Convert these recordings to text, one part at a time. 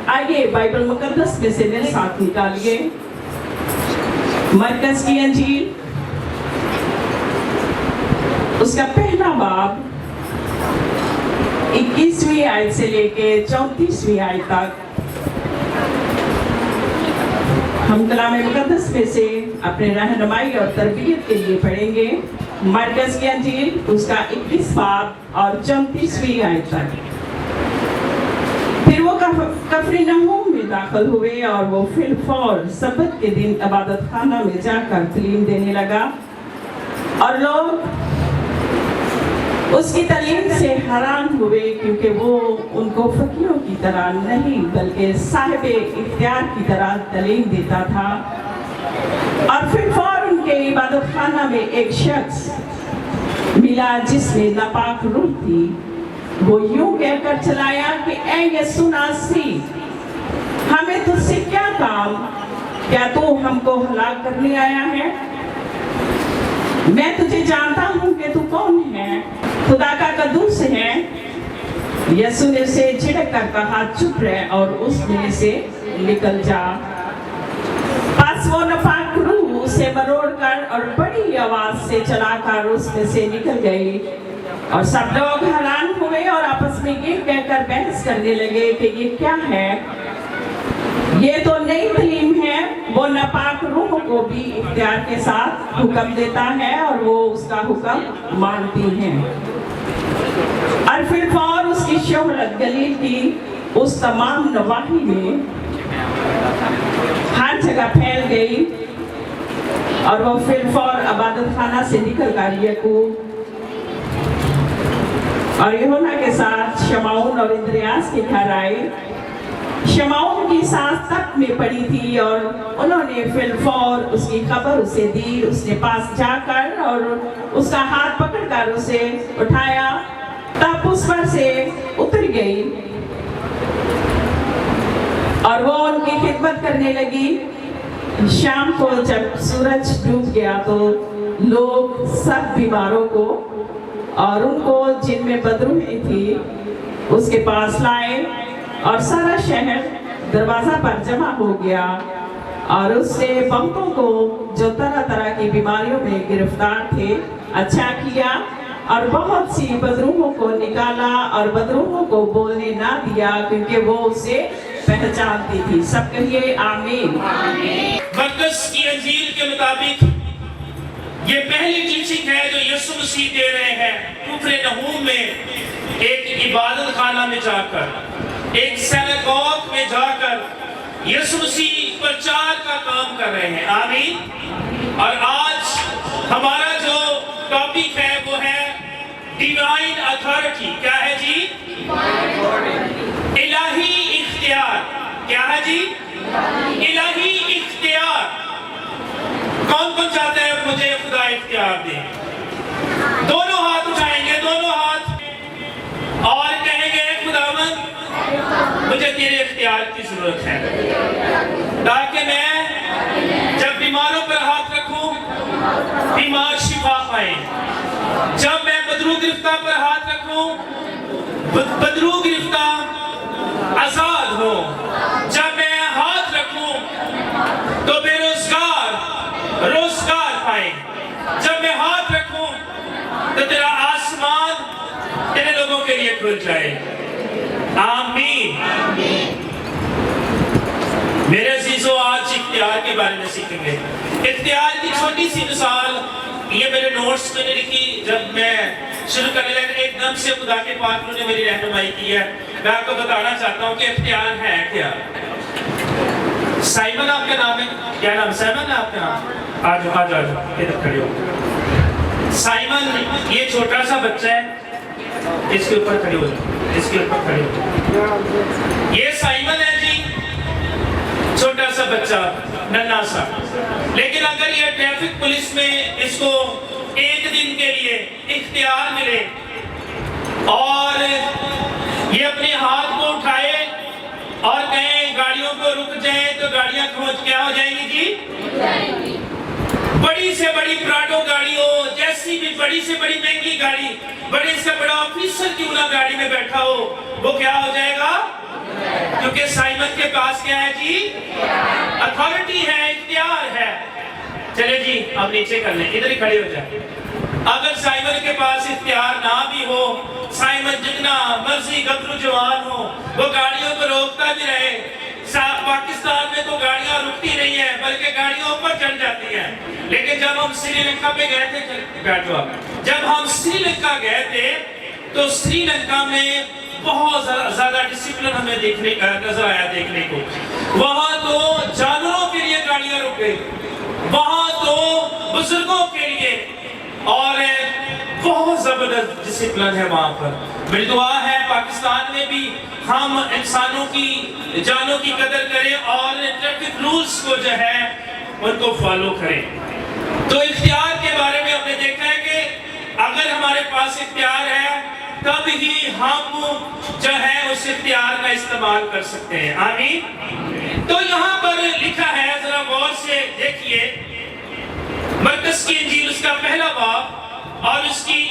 आइए बाइबल मुकद्दस में से मेरे साथ निकालिए मरकस की अंजील, उसका पहला बाब 21वीं आयत से लेके 34वीं आयत तक हम कलाम मुकद्दस में से अपने रहनुमाई और तरबियत के लिए पढ़ेंगे। मरकस की अंजील उसका 21 बाब और 34वीं आयत तक। फिर वो कफरनहूम में दाखिल हुए और वो फिलफौर सब्त के दिन इबादत खाना में जाकर तालीम देने लगा और लोग उसकी तालीम से हैरान हुए, क्योंकि वो उनको फकीरों की तरह नहीं बल्कि साहिब इख्तियार की तरह तालीम देता था। और फिलफौर उनके इबादत खाना में एक शख्स मिला जिसमें नापाक रूह थी। वो यूं कहकर चलाया कि ऐ यीशु नासरी, हमें तुझसे क्या काम? क्या तू हमको हलाक करने आया है? मैं तुझे जानता हूं कि तू कौन है, खुदा का कद्दूस है। यीशु ने उसे झिड़क कर कहा, चुप रह और उसमें से निकल जा। बस वो नापाक रूह उसे मरोड़कर और बड़ी आवाज से चलाकर उसमें से निकल गई और सब लोग हैरान हुए और आपस में ये कहकर बहस करने लगे कि ये क्या है, ये तो नई तालीम है। वो नापाक रूह को भी इख्तियार के साथ हुक्म देता है और वो उसका हुक्म मानती हैं। और फिलफौर उसकी शोहरत गलील की उस तमाम नवाही में हर जगह फैल गई और वो फिलफौर इबादत खाना से निकल कर याकूब और यूहन्ना के साथ शमौन और इंद्रियास के घर आए। शमौन की सांस तख्त में पड़ी थी और उन्होंने फिलफौर उसकी खबर उसे दी। उसने पास जाकर और उसका हाथ पकड़कर उसे उठाया, तब उस पर से उतर गई और वो उनकी खिदमत करने लगी। शाम को जब सूरज डूब गया तो लोग सब बीमारों को और उनको जिनमें बदरूहें थी उसके पास लाए और सारा शहर दरवाजा पर जमा हो गया। और उसने बहुतों को जो तरह तरह की बीमारियों में गिरफ्तार थे अच्छा किया और बहुत सी बदरूहों को निकाला और बदरूहों को बोलने ना दिया, क्योंकि वो उसे पहचानती थी। सब कहिए आमीन। मरकस की अंजील के मुताबिक ये पहली टीचिंग है जो यीशु मसीह दे रहे हैं। कफरनहूम में एक इबादत खाना में जाकर, एक सिनेगोग में जाकर यीशु मसीह प्रचार का काम कर रहे हैं। आमीन। और आज हमारा जो टॉपिक है वो है डिवाइन अथॉरिटी। क्या है जी? इलाही इख्तियार। क्या है जी? इलाही इख्तियार। कौन कौन चाहता है मुझे खुदा इख्तियार दे? दोनों हाथ उठाएंगे, दोनों हाथ, और कहेंगे खुदावंद मुझे तेरे इख्तियार की जरूरत है, ताकि मैं जब बीमारों पर हाथ रखूं बीमार शिफा पाए, जब मैं बदरू गिरफ्तार पर हाथ रखूं बदरू गिरफ्तार आजाद हो, जब मैं हाथ रखूं तो बेरोजगार रोजगार पाए, जब मैं हाथ रखूं तो तेरा आसमान तेरे लोगों के लिए खुल जाए। आमीन। मेरे अजीजों, आज इख्तियार के बारे में सीखेंगे। इख्तियार की छोटी सी मिसाल ये मेरे नोट्स में लिखी जब मैं शुरू करने लगा, एकदम से खुदा के पाक ने मेरी रहनुमाई की है। मैं आपको बताना चाहता हूँ कि इख्तियार है क्या। साइमन आपका नाम है? क्या नाम? साइमन है आपका नाम? आज आज आज इधर खड़े हो। साइमन ये छोटा सा बच्चा है, इसके ऊपर खड़े हो, इसके ऊपर खड़े हो। ये साइमन है जी, छोटा सा बच्चा, नन्हा सा। लेकिन अगर ये ट्रैफिक पुलिस में इसको एक दिन के लिए इख्तियार मिले और ये अपने हाथ को उठाए और कहें गाड़ियों को रुक जाए, तो गाड़ियां क्या हो जाएंगी जी? बड़ी से बड़ी प्राडो गाड़ी हो, जैसी भी बड़ी से बड़ी महंगी गाड़ी, बड़े से बड़ा ऑफिसर क्यों ना गाड़ी में बैठा हो, वो क्या हो जाएगा? کیونکہ سائمن کے پاس کیا ہے جی؟ اتھارٹی ہے، اختیار ہے۔ چلے جی اب نیچے کر لیں، ادھر ہی کھڑے ہو جائیں۔ اگر سائمن کے پاس اختیار نہ بھی ہو، سائمن جتنا مرضی گبرو جوان ہو، وہ گاڑیوں کو روکتا بھی رہے، پاکستان میں تو گاڑیاں رکتی نہیں ہیں بلکہ گاڑیوں اوپر چڑھ جاتی ہیں۔ لیکن جب ہم سری لنکا پہ گئے تھے، بیٹھو آپ، جب ہم سری لنکا گئے تھے تو سری لنکا میں بہت زیادہ ڈسپلن ہمیں دیکھنے کا نظر آیا دیکھنے کو۔ وہاں تو جانوروں کے لیے گاڑیاں رک گئی، وہاں تو بزرگوں کے لیے، اور بہت زبردست ڈسپلن ہے وہاں پر۔ میری دعا ہے پاکستان میں بھی ہم انسانوں کی جانوں کی قدر کریں اور ٹریفک رولز کو جو ہے ان کو فالو کریں۔ تو اختیار کے بارے میں ہم نے دیکھا ہے کہ اگر ہمارے پاس اختیار ہے تب ہی ہم جو ہے اس اختیار کا استعمال کر سکتے ہیں۔ آمین۔ تو یہاں پر لکھا ہے، ذرا غور سے دیکھیے، مرکز کی انجیل اس کا پہلا باب اور اس کی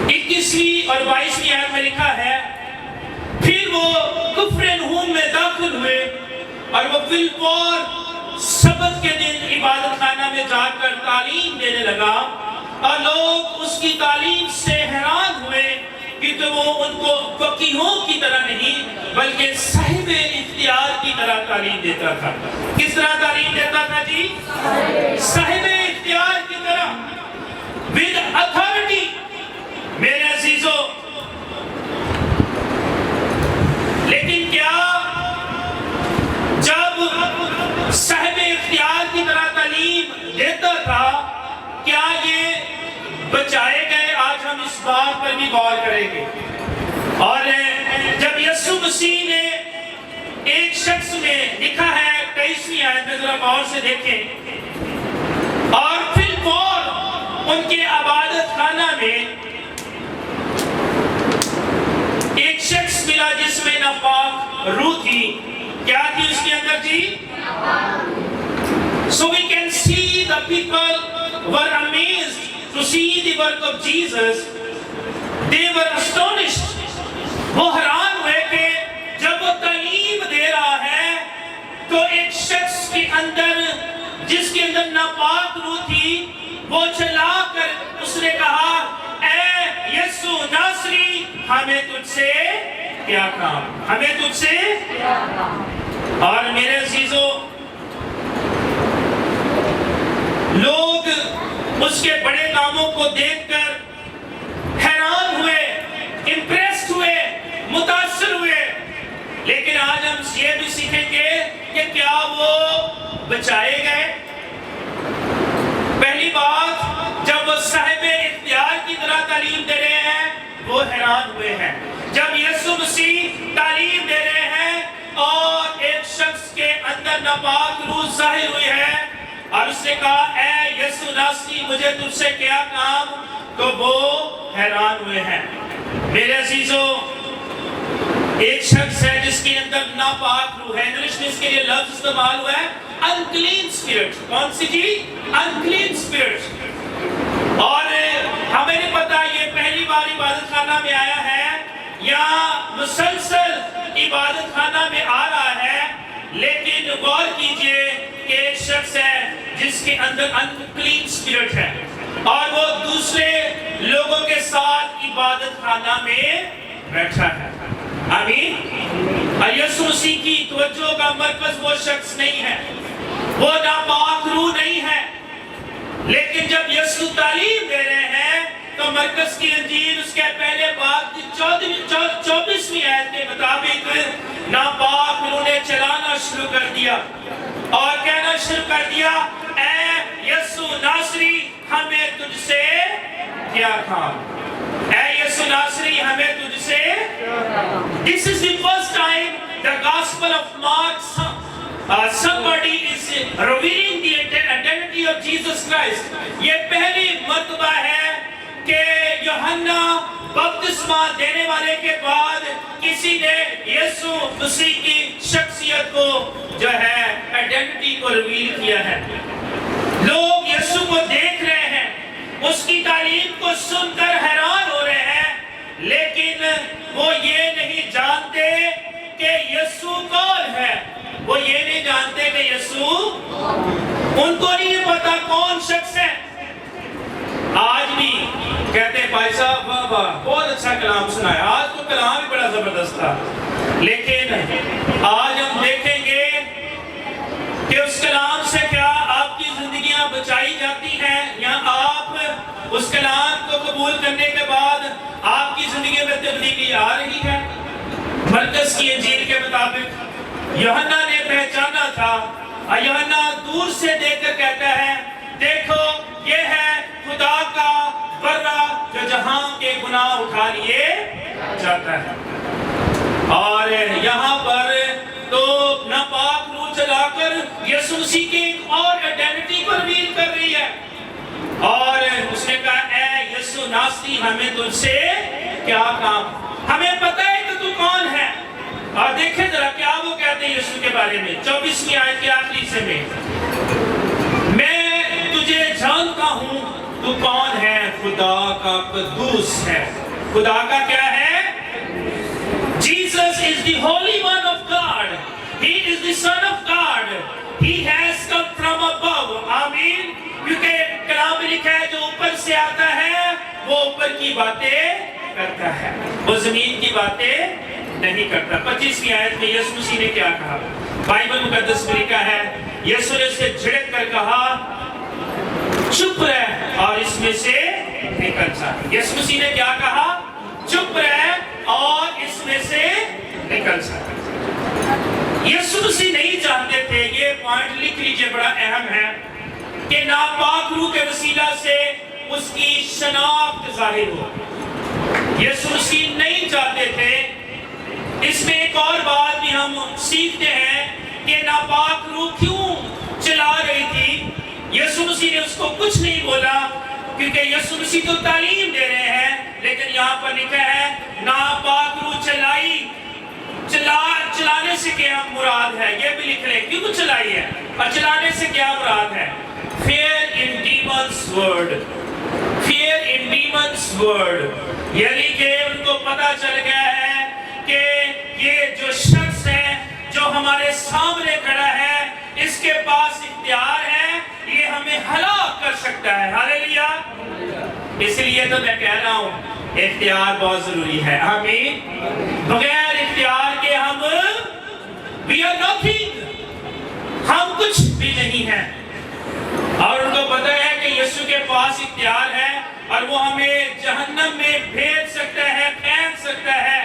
21ویں اور 22ویں آیت میں لکھا ہے، پھر وہ کفرنہوم میں داخل ہوئے اور وہ بالفور سبت کے دن عبادت خانہ میں جا کر تعلیم دینے لگا، اور لوگ اس کی تعلیم سے حیران ہوئے کہ تو وہ ان کو فقیہوں کی طرح نہیں بلکہ صاحب اختیار کی طرح تعلیم دیتا تھا۔ کس طرح تعلیم دیتا تھا جی؟ صاحب اختیار کی طرح، with authority۔ میرے عزیزو، لیکن کیا جب صاحب اختیار کی طرح تعلیم دیتا تھا، کیا یہ بچائے گئے؟ آج ہم اس بات پر بھی غور کریں گے۔ اور جب یسوع مسیح نے ایک شخص میں لکھا ہے 23ویں آیت میں، ذرا غور سے دیکھیں، اور پھر ان کے عبادت خانہ میں ایک شخص ملا جس میں ناپاک روح تھی۔ کیا تھی اس کے اندر جی؟ So we can see the people were amazed to see the work of Jesus. They were astonished. وہ حیران ہوئے کہ جب وہ تعلیم دے رہا ہے تو ایک شخص کے اندر جس کے اندر ناپاک روح تھی، وہ چلا کر اس نے کہا، اے یسوع ناصری، ہمیں تجھ سے کیا کام، ہمیں تجھ سے کیا کام۔ اور میرے عزیزو، لوگ اس کے بڑے کاموں کو دیکھ کر حیران ہوئے، امپریسڈ ہوئے، متاثر ہوئے۔ لیکن آج ہم یہ بھی سیکھیں گے کہ کیا وہ بچائے گئے؟ پہلی بات، جب وہ صاحب اختیار کی طرح تعلیم دے رہے ہیں وہ حیران ہوئے ہیں۔ جب یسوع مسیح تعلیم دے رہے ہیں اور ایک شخص کے اندر ناپاک روح ظاہر ہوئی ہے اور اس نے کہا، اے یسوع ناصری، مجھے تجھ سے کیا کام، تو وہ حیران ہوئے ہیں۔ میرے عزیزو، ایک شخص ہے جس کے اندر ناپاک روح ہے، انگلش میں اس کے لیے لفظ استعمال ہوا ہے unclean spirit۔ کون سی جی؟ unclean spirit۔ اور ہمیں نہیں پتا یہ پہلی بار عبادت خانہ میں آیا ہے یا مسلسل عبادت خانہ میں آ رہا ہے، لیکن غور کیجئے کہ ایک شخص ہے جس کے اندر unclean spirit ہے اور وہ دوسرے لوگوں کے ساتھ عبادت خانہ میں بیٹھا ہے۔ آمین۔ اور یسوع مسیح کی توجہ کا مرکز وہ شخص نہیں ہے، وہ ناپاک روح نہیں ہے، لیکن جب یسوع تعلیم دے رہے ہیں تو مرکز کی انجیل اس کے پہلے باب کی 24ویں آیت کے مطابق ناپاک روح نے چلانا شروع کر دیا اور کہنا شروع کر دیا، اے یسوع ناصری، ہمیں تجھ سے کیا کام، اے یسوع ناصری، ہمیں تجھ سے۔ This is the first time the Gospel of Mark somebody is revealing the identity of Jesus Christ۔ یہ پہلی مرتبہ ہے کہ یوحنا بپتسمہ دینے والے کے بعد کسی نے یسوع مسیح کی شخصیت کو جو ہے آئیڈینٹی کو ریویل کیا ہے۔ لوگ یسوع کو دیکھ رہے ہیں، اس کی تعلیم کو سن کر حیران ہو رہے ہیں، لیکن وہ یہ نہیں جانتے जानते कि यीशु, उनको नहीं पता कौन शख्स है। आज भी कहते हैं भाई साहब वाह वाह बहुत अच्छा कलाम सुनाया, आज तो कलाम भी बड़ा जबरदस्त था, लेकिन आज हम देखेंगे कि उस कलाम से क्या आपकी जिंदगियां बचाई जाती हैं, या आप उस कलाम को कबूल करने के बाद आपकी जिंदगी में तब्दीली आ रही है। मरकस की इंजील के मुताबिक यूहन्ना ने पहचाना था, और यूहन्ना दूर से देखकर कहता है, देखो ये है खुदा का बर्रा जो जहां के गुनाह उठा लिए जाता है। और यहाँ पर तो नापाक रूह चलाकर यीशु मसीह की एक और आइडेंटिटी को रिवील कर रही है, और उसने कहा ऐ यीशु नासरी हमें तुझसे क्या काम, हमें पता है कि तू कौन है। और देखें जरा क्या वो कहते हैं यीशु के बारे में, 24वीं आयत के आखिरी हिस्से में, मैं तुझे जानता हूं तू कौन है, खुदा का कद्दूस है। खुदा का क्या है? Jesus is the Holy One of God. He is the Son of God. He has come from above. आमीन। क्योंकि कलाम में लिखा है जो ऊपर से आता है वो ऊपर की बातें करता है, वो जमीन की बातें नहीं करता। 25वीं आयत में यीशु मसीह ने क्या कहा? बाइबल मुकद्दस में लिखा है, यीशु ने उसे झिड़क कर कहा चुप रह और इसमें से निकल जा। यीशु मसीह ने क्या कहा? चुप रह और इसमें से निकल जा। यीशु मसीह नहीं चाहते थे, ये पॉइंट लिख लीजिए, बड़ा अहम है, कि नापाक रूह के वसीला से उसकी शनाख्त जाहिर हो। यीशु मसीह नहीं चाहते थे। इसमें एक और बात भी हम सीखते हैं कि नापाक रूह क्यों चला रही थी। यीशु मसीह ने उसको कुछ नहीं बोला, क्योंकि यीशु मसीह तो तालीम दे रहे हैं, लेकिन यहाँ पर लिखा है नापाक रूह चलाने से क्या मुराद है, ये भी लिख रहे, क्यों चलाई है और चलाने से क्या मुराद है? Fear in demons word, fear in demons word, यानी कि उनको पता चल गया है कि ये जो शख्स है जो हमारे सामने खड़ा है, इसके पास इख्तियार है, ये हमें हलाक कर सकता है। हालेलुया। इसलिए तो मैं कह रहा हूँ इख्तियार बहुत जरूरी है। आमीन। बगैर इख्तियार के हम we are nothing, हम कुछ भी नहीं हैं। और उनको पता है कि यीशु के पास इख्तियार है और वो हमें जहन्नम में भेज सकता है, फेंक सकता है।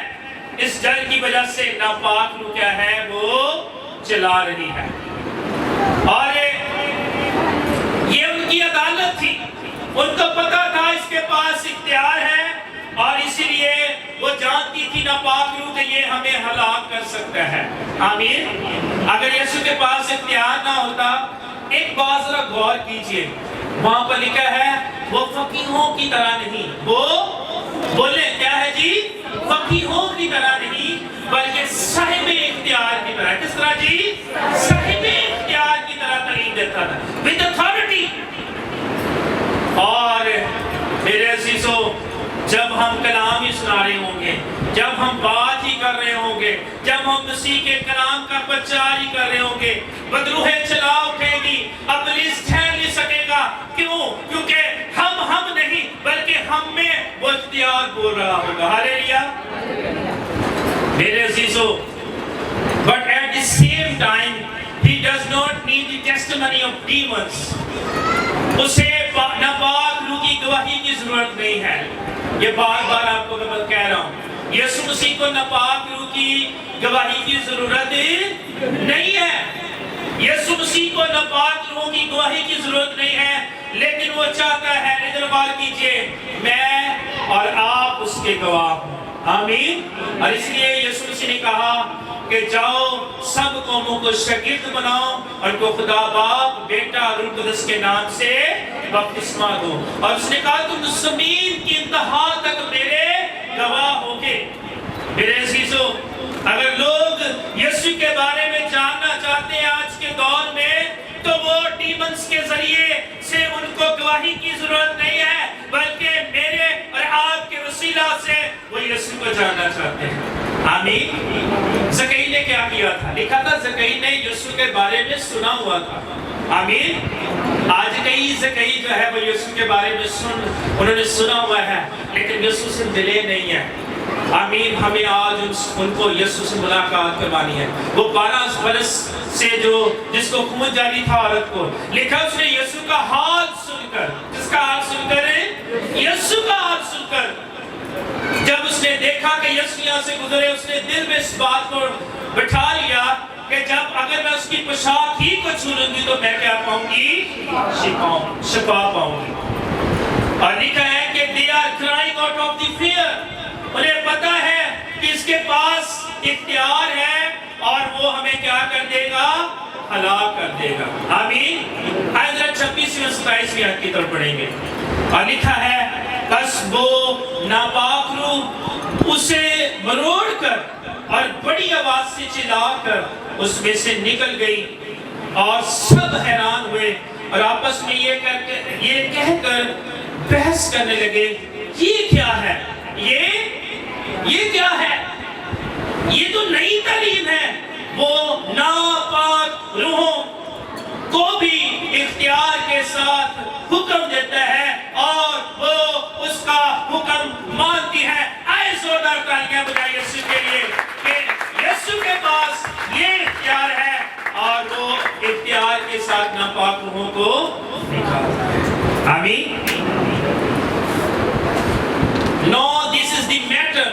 इस डर की वजह से नापाक रूह क्या है, वो चला रही है। और ये उनकी अदालत थी, उनको पता था इसके पास इख्तियार है, और इसीलिए वो जानती थी नापाक रूह कि ये हमें हलाक कर सकता है। आमीन। अगर यीशु के पास इख्तियार ना होता, एक बात जरा गौर कीजिए, वहां पर लिखा है वो फकीहों की तरह नहीं, वो बोले क्या है जी, फकीहों की तरह नहीं, बल्कि साहिब इख्तियार की तरह। किस तरह जी? साहिब इख्तियार की तरह तालीम देता था, विद अथॉरिटी। और मेरे अजीजों, जब हम कलाम ही सुना रहे होंगे, जब हम बात ही कर रहे होंगे, जब हम मसीह के कलाम का प्रचार ही कर रहे होंगे, बदरूहें चला उठेगी, इब्लीस ठहर नहीं सकेगा। क्यों? क्योंकि हम नहीं, बल्कि हम में वो इख्तियार बोल रहा होगा। हालेलुया। मेरे अजीजों, but at the same time he does not need the testimony of demons. उसे नापाक रूह की गवाही की जरूरत नहीं है। ये बार बार आपको मैं कह रहा हूँ, यीशु मसीह को नापाक रूह की गवाही की जरूरत नहीं है। यीशु मसीह को नापाक रूह की गवाही की जरूरत नहीं है, लेकिन वो चाहता है, इधर बात कीजिए, मैं और आप उसके गवाह हो। आमीन। और इसलिए यीशु मसीह ने कहा कि जाओ सब कौमों को शागिर्द बनाओ और को खुदा बाप, बेटा और रूह कुदस के नाम से बपतिस्मा दो। और उसने कहा तुम ज़मीन की इंतहा तक मेरे गवाह होगे। मेरे अजीजों, अगर लोग यीशु के बारे में जानना चाहते हैं आज के दौर में, तो वो डीमंस के जरिए से उनको गवाही की जरूरत नहीं है, बल्कि मेरे और आपके वसीला से वो यीशु को जानना चाहते हैं। आमीन। ज़कई ने क्या किया था? लिखा था ज़कई ने यीशु के बारे में सुना हुआ था। आमीन। आज कई ज़कई जो है वो यीशु के बारे में उन्होंने सुना हुआ है, लेकिन यीशु से मिले नहीं है। आमीन। हमें आज उनको यीशु से मुलाकात करवानी है। वो 12 बरस से जिसको खून जारी था औरत को, लिखा उसने यीशु का हाल सुनकर, जिसका हाल सुनकर है यीशु का हाल सुनकर, जब उसने देखा कि यीशु यहाँ से गुजरे, उसने दिल में इस बात को बिठा लिया कि जब अगर मैं उसकी पोशाक ही को छू लूंगी तो मैं क्या पाऊंगी? शिफा पाऊंगी। और लिखा है कि they are crying out of the fear, उन्हें पता है कि इसके पास इख्तियार है और वो हमें क्या कर देगा? हलाक कर देगा। आमीन। आयत 26 और 27 आयत की तरफ पढ़ेंगे और लिखा है बस वो नापाक रूह उसे मरोड़ कर और बड़ी आवाज से चिल्लाकर उसमें से निकल गई और सब हैरान हुए और आपस में ये कहकर बहस करने लगे, ये क्या है? ये क्या है? ये तो नई तालीम है। वो नापाक रूहों को भी इख्तियार के साथ हुक्म देता है और वो उसका हुक्म मानती है। आए जोरदार तालियां बजाइए यीशु के लिए कि यीशु के पास ये इख्तियार है और वो इख्तियार के साथ नापाक रूहों को निकालता है। आमीन। No, this is the matter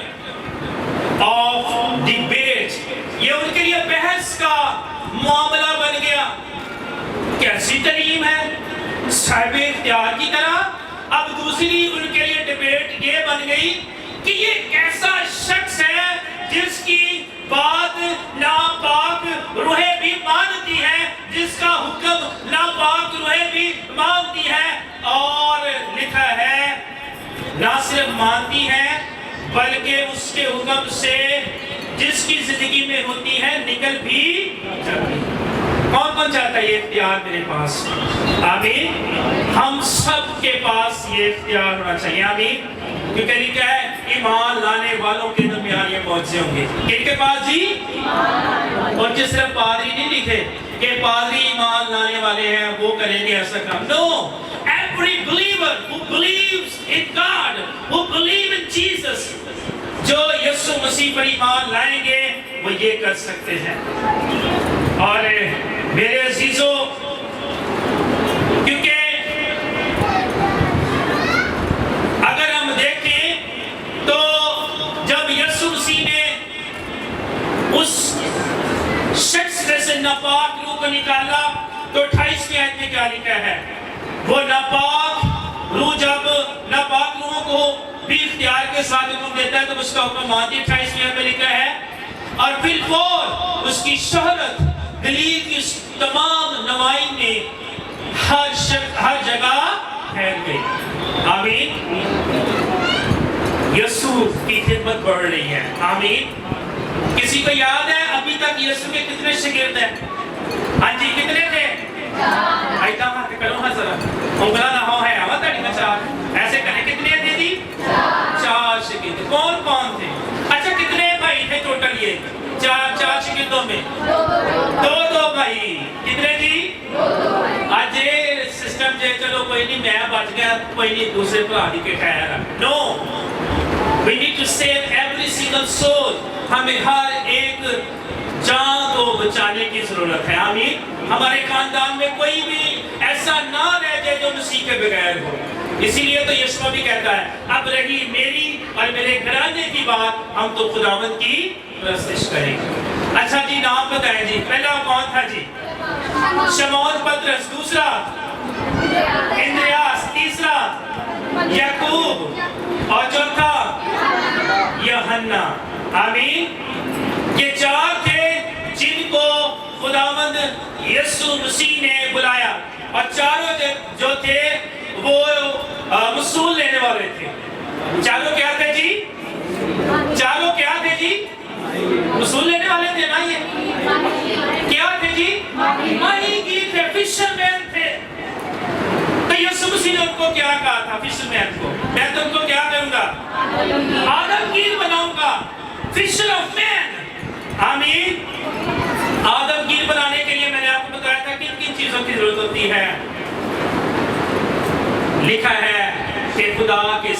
of debate. ये उनके लिए बहस का मामला बन गया। कैसी तालीम है? साहिब इख्तियार की तरह। अब दूसरी उनके लिए डिबेट ये बन गई कि ये कैसा शख्स है जिसकी बात नापाक रूहें भी मानती है, जिसका हुक्म नापाक रूहें भी मानती है। और लिखा है ना सिर्फ मानती है बल्कि उसके हुक्म से जिसकी जिंदगी में होती है निकल भी जाती है। कौन कौन चाहता है ये इख्तियार मेरे पास? आमीन। हम सब के पास ये इख्तियार होना चाहिए। आमीन। क्योंकि लिखा है ईमान लाने वालों के दरमियान ये मौजूद होंगे। किनके पास जी? और जिस सिर्फ पादरी नहीं लिखे कि पादरी ईमान लाने वाले हैं वो करेंगे ऐसा काम। No, every believer who believes in God, who believe in Jesus, जो यीशु मसीह पर ईमान लाएंगे वो ये कर सकते हैं। और मेरे अजीजों, क्योंकि अगर हम देखें तो जब यीशु मसीह ने उस शख्स में से नापाक रूह को निकाला तो 28वें आयत में क्या लिखा है? वो नापाक रूह जब नापाक रूहों को भी इख्तियार के साथ हुक्म देता है तो उसका हुक्म मानती है। 28वें आयत में लिखा है और फिर उसकी शोहरत गलील की तमाम नवाई में हर जगह फैल गई। आमीन। यीशु की खिदमत बढ़ रही है। आमीन। किसी को याद है अभी तक यीशु के कितने शागिर्द हैं? हाँ जी, कितने थे? आइता हाथ करो हाँ जरा, उंगला ना हो है आवा ताड़ी में 4 ऐसे करें। कितने थे जी? 4 शागिर्द। कौन कौन थे? अच्छा, कितने भाई थे टोटल? ये 4 शागिर्दों में 2 भाई। कितने जी? 2 आज ये सिस्टम जे चलो कोई नहीं, मैं बच गया, कोई नहीं, दूसरे भरा दी के ठहरा। No, we need to save every single soul। हमें हर एक जान को बचाने की जरूरत है। आमीन। हमारे खानदान में कोई भी ऐसा ना रह जाए जो मसीह के बगैर हो। इसीलिए तो यीशु भी कहता है अब रही मेरी और मेरे घराने की बात, हम तो खुदावंद की परस्तिश करेंगे। अच्छा जी, नाम बताएं जी। पहला कौन था जी? शमौन पतरस। दूसरा इंद्रियास। तीसरा याकूब और चौथा यूहन्ना। आमीन। ये 4 थे जिनको खुदावंद यीशु मसीह ने बुलाया और चारों जो थे वो वसूल लेने वाले थे। चारों क्या थे जी? चारों क्या थे जी? वसूल लेने वाले थे ना। ये क्या थे जी? माही थे, फिशरमैन थे। तो यीशु मसीह ने उनको क्या कहा था? फिशरमैन को मैं तुमको क्या करूंगा? आदमगीर बनाऊंगा, फिशर ऑफ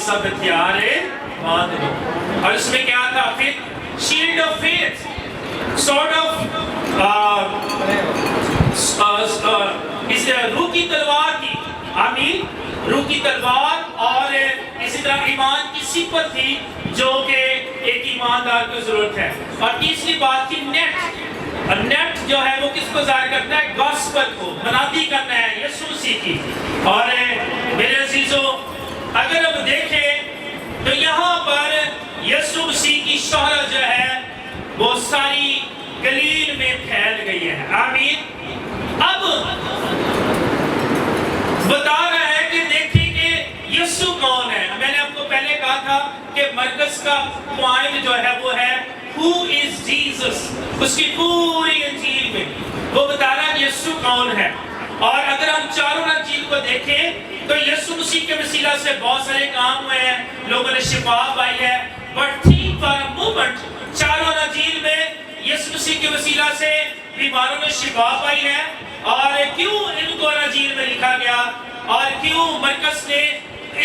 सब हथियार बांध लो। और इसमें क्या था फिर? Shield of faith, sword of इस रूह की तलवार की, आमीन, रूह की तलवार। और इसी तरह ईमान की सिफत थी जो कि एक ईमानदार को जरूरत है। और तीसरी बात थी नेट। और नेट जो है वो किसको जाहिर करता है? गॉस्पेल को, मनादी करना है यीशु मसीह की। और मेरे अजीजों, अगर हम देखें तो यहाँ पर यीशु मसीह की शोहरत जो है वो सारी गलील में फैल गई है, आमीन। अब बता रहा है कि देखिए कि यीशु कौन है। मैंने आपको पहले कहा था कि मरकज का पॉइंट जो है वो है Who is Jesus? उसकी पूरी इंजील में वो बता रहा है यीशु कौन है। और अगर हम चारों इंजील को देखें तो यीशु मसीह के वसीला से बहुत सारे काम हुए हैं, लोगों ने शिफा पाई है। But think for a moment, चारों इंजील में यीशु मसीह के वसीला से बीमारों ने शिफा पाई है। और क्यों इनको इंजील में लिखा गया और क्यों मरकस ने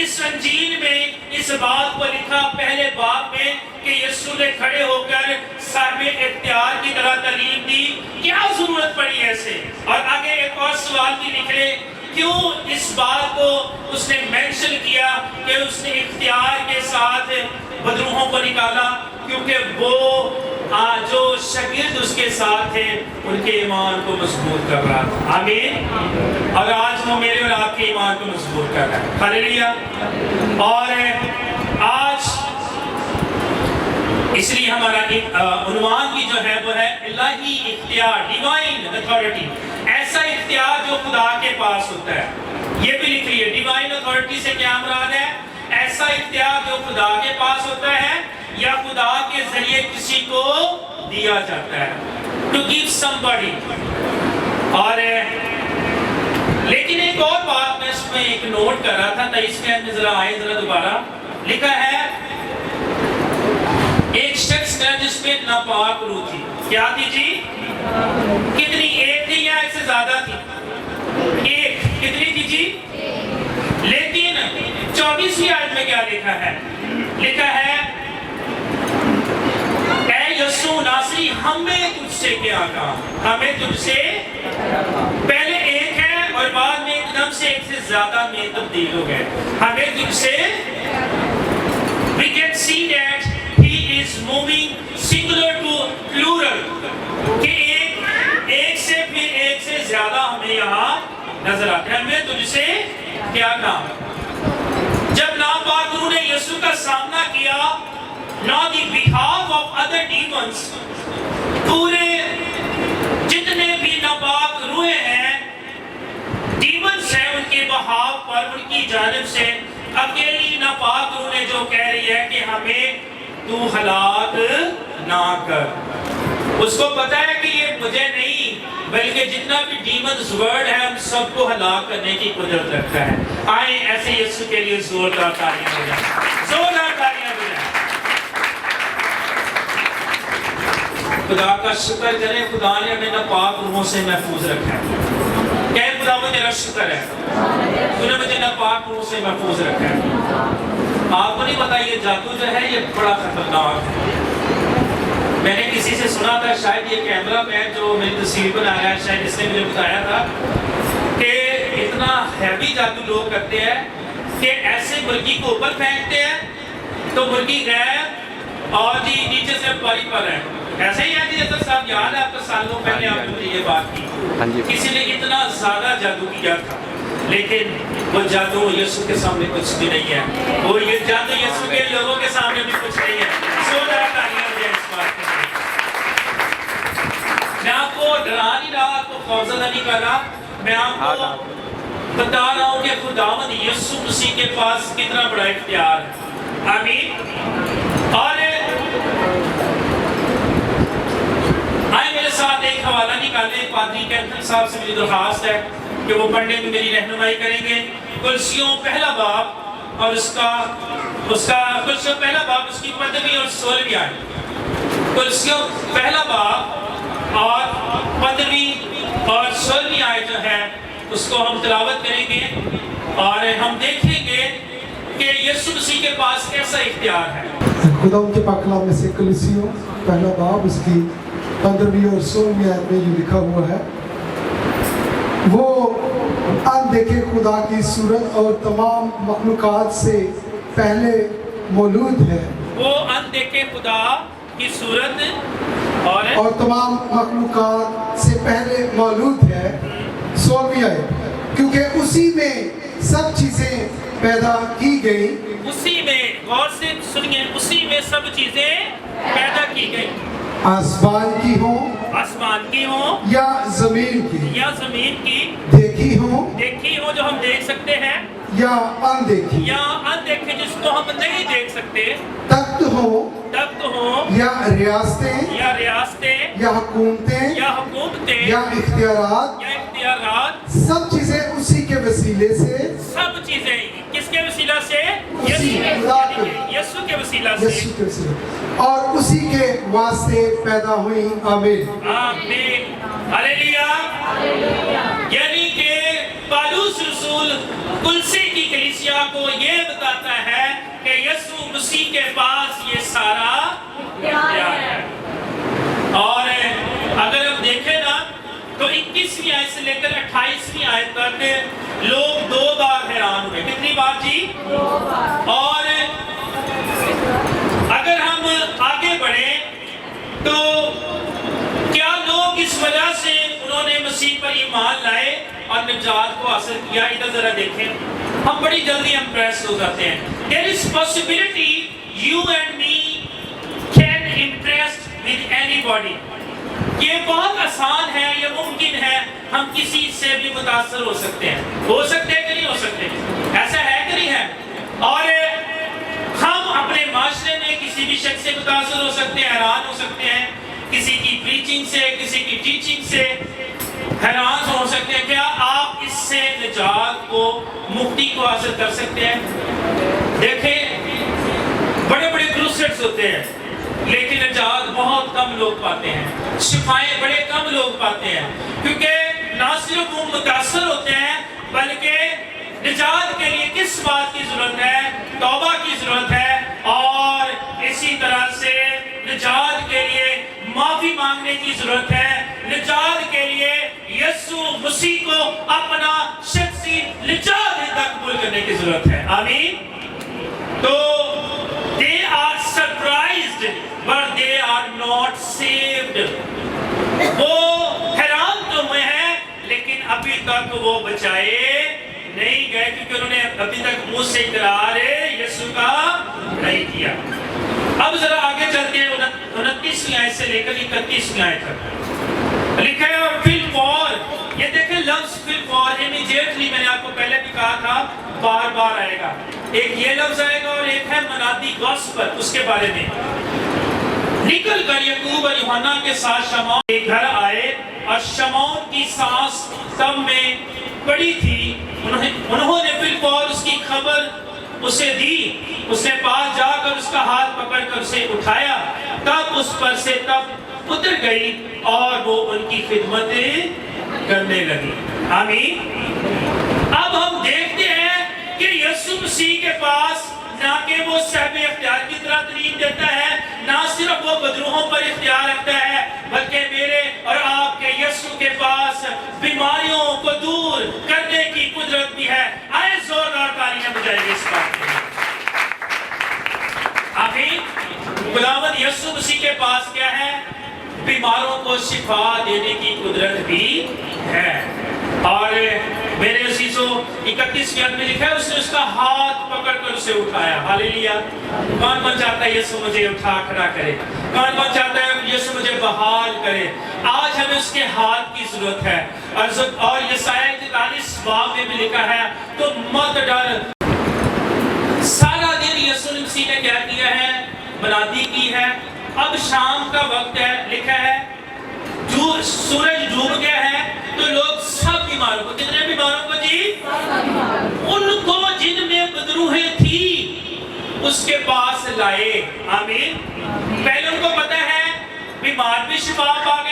इस अंजील में इस बात को लिखा पहले बाब में कि यीशु ने खड़े होकर साहिब इख्तियार की तरह तालीम दी? क्या जरूरत पड़ी ऐसे? और आगे एक और सवाल भी निकले, क्यों इस बात को उसने मेंशन किया कि उसने इख्तियार के साथ बदरूहों को निकाला? क्योंकि वो जो शागिर्द उसके साथ थे उनके ईमान को मजबूत कर रहा था, आमीन। और आज वो मेरे और आपके ईमान को मजबूत कर रहा है, हालेलुया। और आज इसलिए हमारा उन्वान भी जो है वो है इलाही इख्तियार, डिवाइन अथॉरिटी। ऐसा इख्तियार जो खुदा के पास होता है। ये भी लिख लीजिए, डिवाइन अथॉरिटी से क्या मुराद है? ऐसा इख्तियार जो खुदा के पास होता है या खुदा के जरिए किसी को दिया जाता है, टू गिव समबडी। और लेकिन एक और बात मैं इसमें एक नोट कर रहा था, 23 में जरा आए जरा दोबारा, लिखा है एक शख्स था जिसमें नापाक रूह थी। क्या थी जी? कितनी? एक थी या एक से ज्यादा थी? एक। कितनी थी जी? लेकिन 24वीं आयत में क्या लिखा है? लिखा है यीशु नासरी हमें तुझसे क्या कहा? हमें तुझसे, पहले एक है और बाद में एकदम से एक से ज्यादा में तब्दील हो गए। हमें तुझसे, we can see that he is moving singular to plural, कि एक से फिर एक से ज्यादा हमें यहाँ नजर आता है। हमें तुझसे क्या कहा? जब नापाक रूह ने यीशु का सामना किया, on the behalf of other demons, पूरे जितने भी नापाक रूहें हैं, demons हैं, उनके बहाव पर, उनकी जानिब से अकेली नापाक रूह ने जो कह रही है कि हमें तू हलाक ना कर। उसको पता है कि ये मुझे नहीं बल्कि जितना भी डीमंस वर्ड है उन सबको हलाक करने की कुदरत रखता है। आए ऐसे यीशु के लिए जोरदार तालियां बजाएं, जोरदार तालियां बजाएं। खुदा का शुक्र करें, खुदा ने हमें नापाक रूहों से महफूज रखा है। क्या खुदा मुझे तेरा शुक्र है, तूने मुझे नापाक रूहों से महफूज रखा है। आपको नहीं पता ये जादू जो है ये बड़ा खतरनाक है। मैंने किसी से सुना था, शायद ये कैमरा मैन जो मेरी तस्वीर बना रहा है, शायद इसने मुझे बताया था कि इतना हैवी जादू लोग करते हैं कि ऐसे मुर्गी को ऊपर फेंकते हैं तो मुर्गी गैर और जी नीचे से परी पर है। ऐसे ही है जी, जैसा साहब याद है आपको सालों पहले आपने मुझे ये बात की, किसी ने इतना ज्यादा जादू किया था, लेकिन वो जादू यीशु के सामने कुछ भी नहीं है। वो ये जादू यीशु के लोगों के सामने भी कुछ नहीं है। मैं आपको डरा नहीं रहा, आपको खौफजदा नहीं कर रहा, मैं आपको बता रहा हूँ कि खुदावंद यीशु मसीह के पास कितना बड़ा इख्तियार है, आमीन। और आए मेरे साथ एक हवाला निकाले, पादरी कैंथन साहब से मेरी दरखास्त है कि वो पढ़ने में मेरी रहनुमाई करेंगे। कुलसियों पहला बाब और उसका कुलसियों पहला बाब, उसकी 15वीं और 16वीं आयत। कुलसियों पहला बाब और 15वीं और 16वीं आयत जो है उसको हम तिलावत करेंगे और हम देखेंगे कि यीशु मसीह के पास कैसा इख्तियार है। खुदा के पाक कलाम में से कलीसियों पहला बाब उसकी 15वीं और 16वीं आयत में ये लिखा हुआ है, वो अनदेखे खुदा की सूरत और तमाम मखलूकात से पहले मौजूद है। वो अनदेखे खुदा की सूरत और तमाम मखलूकात से पहले मौजूद है। 16वीं आयत, क्योंकि उसी में सब चीजें पैदा की गई। उसी में, गौर से सुनिए, उसी में सब चीजें पैदा की गई, आसमान की हो या जमीन की, देखी हो जो हम देख सकते हैं, या अनदेखी जिसको हम नहीं देख सकते, तख्त हो या रियासतें या हुकूमतें या इख्तियारात, सब चीजें उसी के वसीले से, सब चीजें किसके वसीला से? यीशु के वसीला से, और उसी के वास्ते पैदा हुई। आमीन आमीन, हालेलुया। यानी कि पौलुस रसूल कुलसी की कलीसिया को ये बताता है कि यीशु मसीह के पास ये सारा इख्तियार है। और अगर हम देखें ना तो 21वीं आयत से लेकर 28वीं आयत तक लोग 2 बार हैरान हुए। कितनी बार जी? 2 बार। और अगर हम आगे बढ़े तो क्या लोग इस वजह से उन्होंने मसीह पर ईमान लाए और निजात को हासिल किया? इधर जरा देखें, हम बड़ी जल्दी इम्प्रेस हो जाते हैं। There is possibility you and me can impress with anybody. ये बहुत आसान है, ये मुमकिन है, हम किसी से भी मुतासर हो सकते हैं। हो सकते हैं कि नहीं हो सकते? ऐसा है कि नहीं है? और हम अपने माशरे में किसी भी शख्स से मुतासर हो सकते हैं, हैरान हो सकते हैं, किसी की प्रीचिंग से, किसी की टीचिंग से हैरान हो सकते हैं। क्या आप इससे निजात को, मुक्ति को हासिल कर सकते हैं? देखें, बड़े बड़े क्रूसेड्स होते हैं लेकिन निजात बहुत कम लोग पाते हैं, शिफाएं बड़े कम लोग पाते हैं, क्योंकि ना सिर्फ वो मुतासर होते हैं बल्कि निजात के लिए किस बात की जरूरत है? तौबा की जरूरत है। और इसी तरह से निजात के लिए माफी मांगने की जरूरत है। निजात के लिए यीशु मसीह को अपना शख्सी निजात कबूल करने की जरूरत है। आमीन। तो they are surprised but they are not saved. वो हैरान तो हुए हैं लेकिन अभी तक वो बचाए नहीं गए, क्योंकि उन्होंने अभी तक मुंह से इकरार यीशु का नहीं किया। अब जरा आगे चलते हैं 29वीं आयत से लेकर 31वीं आयत तक लिखा है फिल फॉर। ये देखें लफ्ज फिल फॉर इमीडिएटली, मैंने आपको पहले भी कहा था, बार बार आएगा। एक ये लफ्ज आएगा और एक है मनादी गॉस्पेल, उसके बारे में। निकल कर याकूब और यूहन्ना के साथ शमौन के घर आए और शमौन की सांस तब में पड़ी थी। उन्होंने फिर फौर उसकी खबर उसे दी। उसने पास जाकर उसका हाथ पकड़कर उसे उठाया, तब उस पर से तब उतर गई और वो उनकी खिदमत करने लगी। आमीन। अब हम देखते हैं कि यीशु मसीह के पास ना कि वो साहिब इख्तियार की तरह तरीन देता है, ना सिर्फ वो बदरूहों पर इख्तियार रखता है, बल्कि मेरे और आपके यीशु के पास बीमारियों को दूर करने की कुदरत भी है। आए जोरदार तालियां बजाइए इस बात पे। आमीन। खुदावंद यीशु मसीह के पास क्या है? बीमारों को शिफा देने की कुदरत भी है। और मेरे अजीजों 31वीं आयत में लिखा है उसने उसका हाथ पकड़कर उसे उठाया। हालेलुया। कौन कौन चाहता है यीशु मुझे उठा खड़ा करे? कौन कौन चाहता है यीशु मुझे बहाल करे? आज हमें उसके हाथ की जरूरत है। और यशायाह 43 बाब में भी लिखा है तो मत डर। सारा दिन यीशु मसीह ने क्या किया है? मनादी की है। अब शाम का वक्त है, लिखा है सूरज डूब गया है तो लोग सब बीमारों को, कितने बीमारों को जी? उनको जिनमें बदरूहें थी उसके पास लाए। आमीन। पहले उनको पता है बीमार भी शिफा पा गए